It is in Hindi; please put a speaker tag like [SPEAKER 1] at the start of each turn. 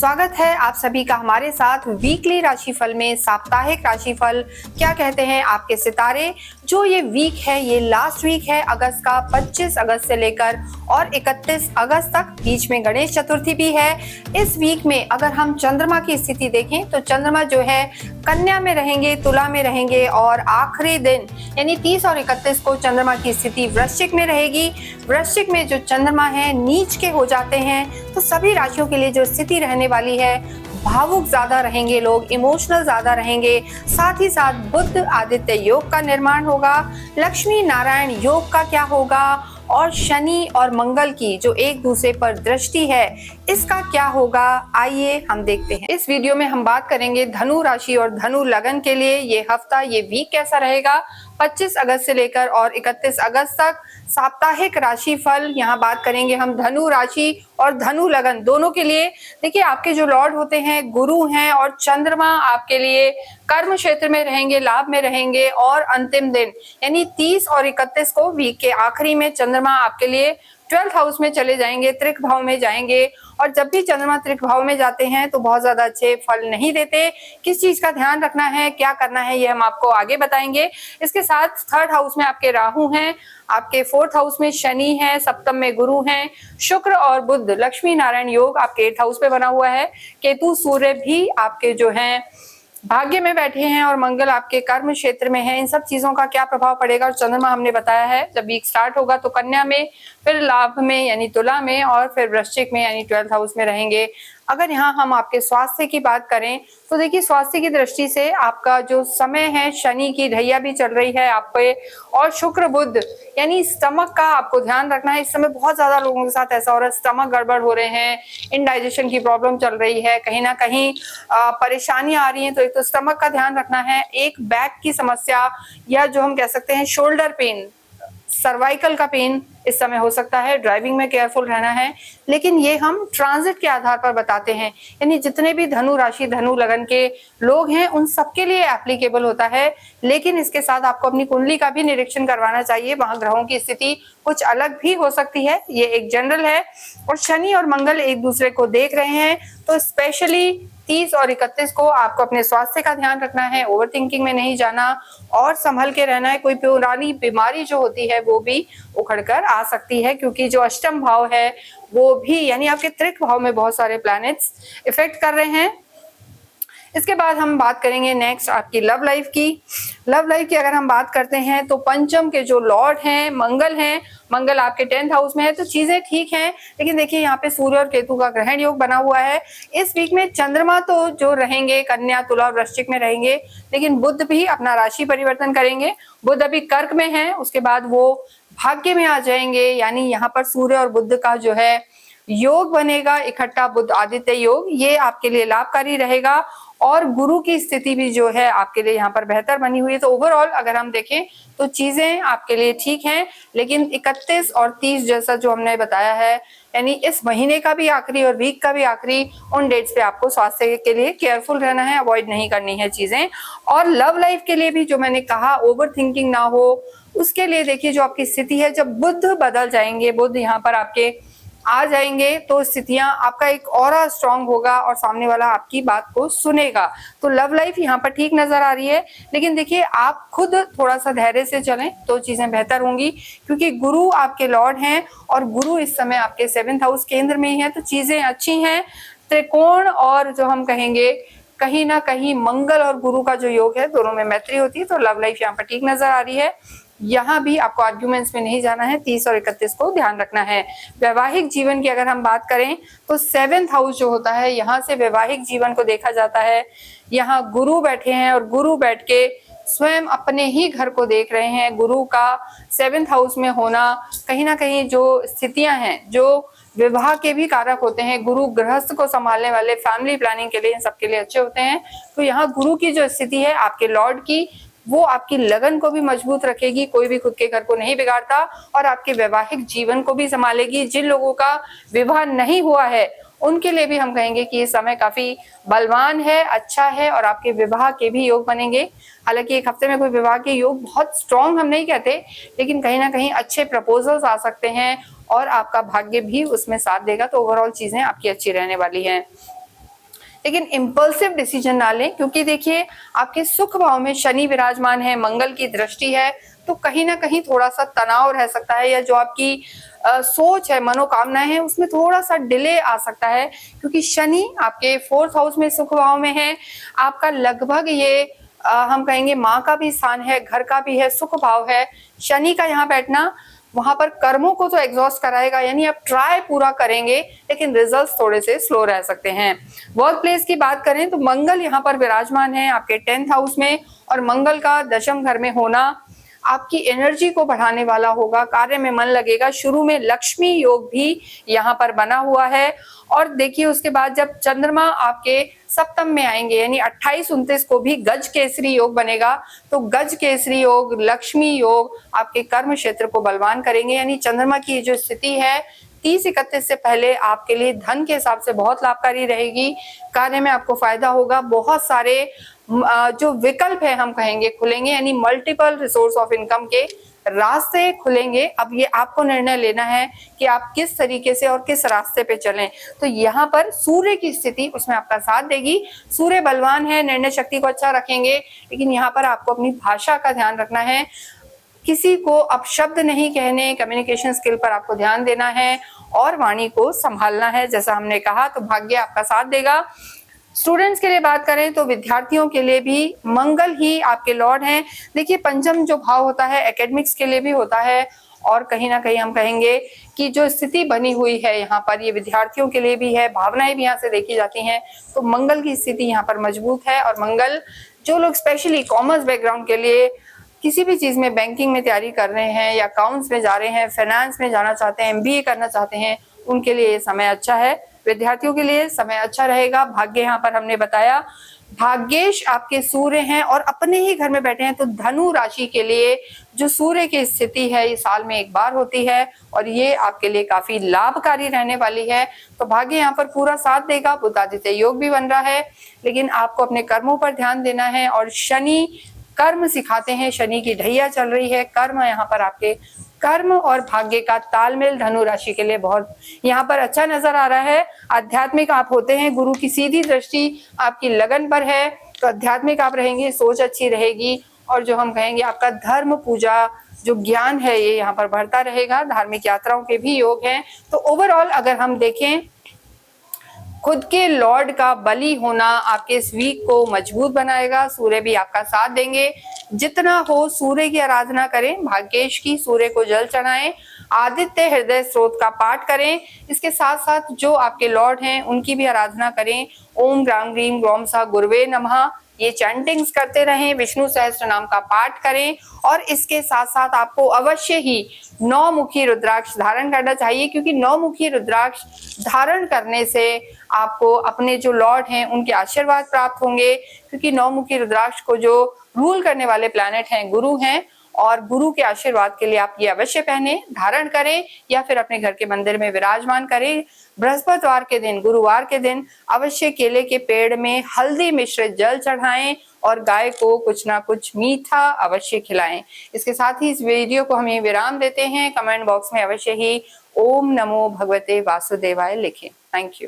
[SPEAKER 1] स्वागत है आप सभी का हमारे साथ वीकली राशिफल में। साप्ताहिक राशिफल क्या कहते हैं आपके सितारे। जो ये वीक है ये लास्ट वीक है अगस्त का, 25 अगस्त से लेकर और 31 अगस्त तक। बीच में गणेश चतुर्थी भी है। इस वीक में अगर हम चंद्रमा की स्थिति देखें तो चंद्रमा जो है कन्या में रहेंगे, तुला में रहेंगे और आखिरी दिन यानी 30 और 31 को चंद्रमा की स्थिति वृश्चिक में रहेगी। वृश्चिक में जो चंद्रमा है नीच के हो जाते हैं, तो सभी राशियों के लिए जो स्थिति रहने वाली है, भावुक ज्यादा रहेंगे लोग, इमोशनल ज्यादा रहेंगे। साथ ही साथ बुध आदित्य योग का निर्माण होगा। लक्ष्मी नारायण योग का क्या होगा और शनि और मंगल की जो एक दूसरे पर दृष्टि है इसका क्या होगा, आइए हम देखते हैं। इस वीडियो में हम बात करेंगे धनु राशि और धनु लगन के लिए ये हफ्ता, ये वीक कैसा रहेगा 25 अगस्त से लेकर और 31 अगस्त तक। साप्ताहिक राशिफल यहाँ बात करेंगे हम धनु राशि और धनु लगन दोनों के लिए। देखिए आपके जो लॉर्ड होते हैं गुरु हैं और चंद्रमा आपके लिए कर्म क्षेत्र में रहेंगे, लाभ में रहेंगे। और अंतिम दिन यानी 30 और 31 को वीक के आखिरी में चंद्रमा आपके लिए 12th हाउस में चले जाएंगे, त्रिक भाव में जाएंगे। और जब भी चंद्रमा त्रिक भाव में जाते हैं तो बहुत ज्यादा अच्छे फल नहीं देते। किस चीज का ध्यान रखना है, क्या करना है, ये हम आपको आगे बताएंगे। इसके साथ 3rd हाउस में आपके राहु हैं, आपके 4th हाउस में शनि है, सप्तम में गुरु हैं, शुक्र और बुध लक्ष्मी नारायण योग आपके 8th हाउस पे बना हुआ है। केतु सूर्य भी आपके जो हैं भाग्य में बैठे हैं और मंगल आपके कर्म क्षेत्र में है। इन सब चीजों का क्या प्रभाव पड़ेगा और चंद्रमा हमने बताया है जब वीक स्टार्ट होगा तो कन्या में, फिर लाभ में यानी तुला में और फिर वृश्चिक में यानी 12th हाउस में रहेंगे। अगर यहाँ हम आपके स्वास्थ्य की बात करें तो देखिए स्वास्थ्य की दृष्टि से आपका जो समय है, शनि की ढैया भी चल रही है आप पे और शुक्र बुध यानी स्टमक का आपको ध्यान रखना है। इस समय बहुत ज्यादा लोगों के साथ ऐसा हो रहा है, स्टमक गड़बड़ हो रहे हैं, इनडाइजेशन की प्रॉब्लम चल रही है, कहीं ना कहीं परेशानी आ रही है। तो एक तो स्टमक का ध्यान रखना है, एक बैक की समस्या या जो हम कह सकते हैं शोल्डर पेन, सर्वाइकल का पेन इस समय हो सकता है। ड्राइविंग में केयरफुल रहना है। लेकिन ये हम ट्रांजिट के आधार पर बताते हैं, यानी जितने भी धनु राशि धनु लगन के लोग हैं उन सबके लिए एप्लीकेबल होता है। लेकिन इसके साथ आपको अपनी कुंडली का भी निरीक्षण करवाना चाहिए, वहां ग्रहों की स्थिति कुछ अलग भी हो सकती है, ये एक जनरल है। और शनि और मंगल एक दूसरे को देख रहे हैं तो स्पेशली 30 और 31 को आपको अपने स्वास्थ्य का ध्यान रखना है, ओवर थिंकिंग में नहीं जाना और संभल के रहना है। कोई पुरानी बीमारी जो होती है वो भी उखड़ कर आ सकती है, क्योंकि जो अष्टम भाव है वो भी यानी आपके त्रिक भाव में बहुत सारे प्लैनेट्स इफेक्ट कर रहे हैं। इसके बाद हम बात करेंगे नेक्स्ट आपकी लव लाइफ की। लव लाइफ की अगर हम बात करते हैं तो पंचम के जो लॉर्ड हैं मंगल हैं, मंगल आपके 10th हाउस में है तो चीजें ठीक हैं। लेकिन देखिए यहाँ पे सूर्य और केतु का ग्रहण योग बना हुआ है। इस वीक में चंद्रमा तो जो रहेंगे कन्या तुला और वृश्चिक में रहेंगे, लेकिन बुध भी अपना राशि परिवर्तन करेंगे। बुध अभी कर्क में है, उसके बाद वो भाग्य में आ जाएंगे, यानी यहाँ पर सूर्य और बुध का जो है योग बनेगा इकट्ठा, बुध आदित्य योग, ये आपके लिए लाभकारी रहेगा। और गुरु की स्थिति भी जो है आपके लिए यहाँ पर बेहतर बनी हुई है। तो ओवरऑल अगर हम देखें तो चीजें आपके लिए ठीक हैं। लेकिन 31 और 30 जैसा जो हमने बताया है, यानी इस महीने का भी आखिरी और वीक का भी आखिरी, उन डेट्स पे आपको स्वास्थ्य के लिए केयरफुल रहना है, अवॉइड नहीं करनी है चीजें। और लव लाइफ के लिए भी जो मैंने कहा ओवर थिंकिंग ना हो, उसके लिए देखिए जो आपकी स्थिति है, जब बुध बदल जाएंगे, बुध यहाँ पर आपके आ जाएंगे तो स्थितियां, आपका एक ऑरा स्ट्रांग होगा और सामने वाला आपकी बात को सुनेगा। तो लव लाइफ यहाँ पर ठीक नजर आ रही है। लेकिन देखिए आप खुद थोड़ा सा धैर्य से चलें तो चीजें बेहतर होंगी, क्योंकि गुरु आपके लॉर्ड हैं और गुरु इस समय आपके 7th हाउस केंद्र में ही है, तो चीजें अच्छी हैं। त्रिकोण और जो हम कहेंगे कहीं ना कहीं मंगल और गुरु का जो योग है दोनों में मैत्री होती है। तो लव लाइफ यहाँ पर ठीक नजर आ रही है। यहाँ भी आपको आर्ग्यूमेंट्स में नहीं जाना है, 30 और 31 को ध्यान रखना है। वैवाहिक जीवन की अगर हम बात करें तो 7th हाउस जो होता है यहाँ से वैवाहिक जीवन को देखा जाता है। यहाँ गुरु बैठे हैं और गुरु बैठ के स्वयं अपने ही घर को देख रहे हैं। गुरु का 7th हाउस में होना कहीं ना कहीं जो स्थितियां हैं जो विवाह के भी कारक होते हैं, गुरु गृहस्थ को संभालने वाले, फैमिली प्लानिंग के लिए, इन सबके लिए अच्छे होते हैं। तो यहाँ गुरु की जो स्थिति है आपके लॉर्ड की, वो आपकी लगन को भी मजबूत रखेगी, कोई भी खुद के घर को नहीं बिगाड़ता और आपके वैवाहिक जीवन को भी संभालेगी। जिन लोगों का विवाह नहीं हुआ है उनके लिए भी हम कहेंगे कि ये समय काफी बलवान है, अच्छा है और आपके विवाह के भी योग बनेंगे। हालांकि एक हफ्ते में कोई विवाह के योग बहुत स्ट्रॉन्ग हम नहीं कहते, लेकिन कहीं ना कहीं अच्छे प्रपोजल्स आ सकते हैं और आपका भाग्य भी उसमें साथ देगा। तो ओवरऑल चीजें आपकी अच्छी रहने वाली हैं। लेकिन इम्पल्सिव डिसीजन ना लें, क्योंकि देखिए आपके सुख भाव में शनि विराजमान है, मंगल की दृष्टि है, तो कहीं ना कहीं थोड़ा सा तनाव रह सकता है, या जो आपकी सोच है, मनोकामनाएं हैं, उसमें थोड़ा सा डिले आ सकता है, क्योंकि शनि आपके 4th हाउस में सुख भाव में है। आपका लगभग ये हम कहेंगे माँ का भी स्थान है, घर का भी है, सुख भाव है। शनि का यहाँ बैठना वहां पर कर्मों को तो एग्जॉस्ट कराएगा, यानी आप ट्राई पूरा करेंगे लेकिन रिजल्ट्स थोड़े से स्लो रह सकते हैं। वर्क प्लेस की बात करें तो मंगल यहाँ पर विराजमान है आपके 10th हाउस में, और मंगल का दशम घर में होना आपकी एनर्जी को बढ़ाने वाला होगा, कार्य में मन लगेगा। शुरू में लक्ष्मी योग भी यहाँ पर बना हुआ है, और देखिए उसके बाद जब चंद्रमा आपके सप्तम में आएंगे, यानी 28-29 को भी गज केसरी योग बनेगा, तो गज केसरी योग, लक्ष्मी योग आपके कर्म क्षेत्र को बलवान करेंगे। यानी चंद्रमा की जो स्थिति है 30-31 से पहले आपके लिए धन के हिसाब से बहुत लाभकारी रहेगी, कार्य में आपको फायदा होगा, बहुत सारे जो विकल्प है हम कहेंगे खुलेंगे, यानी मल्टीपल रिसोर्स ऑफ इनकम के रास्ते खुलेंगे। अब ये आपको निर्णय लेना है कि आप किस तरीके से और किस रास्ते पे चलें। तो यहाँ पर सूर्य की स्थिति उसमें आपका साथ देगी, सूर्य बलवान है, निर्णय शक्ति को अच्छा रखेंगे, लेकिन यहाँ पर आपको अपनी भाषा का ध्यान रखना है, किसी को अपशब्द नहीं कहने, कम्युनिकेशन स्किल पर आपको ध्यान देना है और वाणी को संभालना है, जैसा हमने कहा। तो भाग्य आपका साथ देगा। स्टूडेंट्स के लिए बात करें तो विद्यार्थियों के लिए भी मंगल ही आपके लॉर्ड हैं। देखिए पंचम जो भाव होता है एकेडमिक्स के लिए भी होता है, और कहीं ना कहीं हम कहेंगे कि जो स्थिति बनी हुई है यहाँ पर ये विद्यार्थियों के लिए भी है, भावनाएं भी यहाँ से देखी जाती हैं, तो मंगल की स्थिति यहाँ पर मजबूत है। और मंगल जो लोग स्पेशली कॉमर्स बैकग्राउंड के लिए किसी भी चीज में बैंकिंग में तैयारी कर रहे हैं, या अकाउंट्स में जा रहे हैं, फाइनेंस में जाना चाहते हैं, एमबीए करना चाहते हैं, उनके लिए ये समय अच्छा है। विद्यार्थियों के लिए समय अच्छा रहेगा। भाग्य यहाँ पर हमने बताया, भाग्येश आपके सूर्य हैं और अपने ही घर में बैठे हैं, तो धनु राशि के लिए जो सूर्य की स्थिति है ये साल में एक बार होती है, और ये आपके लिए काफी लाभकारी रहने वाली है। तो भाग्य यहाँ पर पूरा साथ देगा। बुधादित्य योग भी बन रहा है, लेकिन आपको अपने कर्मों पर ध्यान देना है, और शनि कर्म सिखाते हैं, शनि की ढैया चल रही है, कर्म यहाँ पर आपके कर्म और भाग्य का तालमेल धनु राशि के लिए बहुत यहाँ पर अच्छा नजर आ रहा है। आध्यात्मिक आप होते हैं, गुरु की सीधी दृष्टि आपकी लगन पर है, तो आध्यात्मिक आप रहेंगे, सोच अच्छी रहेगी, और जो हम कहेंगे आपका धर्म पूजा जो ज्ञान है ये यहाँ पर बढ़ता रहेगा। धार्मिक यात्राओं के भी योग हैं। तो ओवरऑल अगर हम देखें, खुद के लॉर्ड का बलि होना आपके इस वीक को मजबूत बनाएगा। सूर्य भी आपका साथ देंगे, जितना हो सूर्य की आराधना करें, भाग्येश की, सूर्य को जल चढ़ाएं, आदित्य हृदय स्रोत का पाठ करें, इसके साथ साथ जो आपके लॉर्ड हैं उनकी भी आराधना करें। ओम ग्राम ग्रीम ग्रौम सा गुरुवे नमः, ये चैंटिंग्स करते रहें, विष्णु सहस्त्र नाम का पाठ करें, और इसके साथ साथ आपको अवश्य ही 9 मुखी रुद्राक्ष धारण करना चाहिए, क्योंकि 9 मुखी रुद्राक्ष धारण करने से आपको अपने जो लॉर्ड हैं उनके आशीर्वाद प्राप्त होंगे, क्योंकि 9 मुखी रुद्राक्ष को जो रूल करने वाले प्लैनेट हैं गुरु हैं, और गुरु के आशीर्वाद के लिए आप ये अवश्य पहने, धारण करें, या फिर अपने घर के मंदिर में विराजमान करें। बृहस्पतिवार के दिन, गुरुवार के दिन अवश्य केले के पेड़ में हल्दी मिश्रित जल चढ़ाएं, और गाय को कुछ ना कुछ मीठा अवश्य खिलाएं। इसके साथ ही इस वीडियो को हम ये विराम देते हैं। कमेंट बॉक्स में अवश्य ही ओम नमो भगवते वासुदेवाय लिखें। Thank you.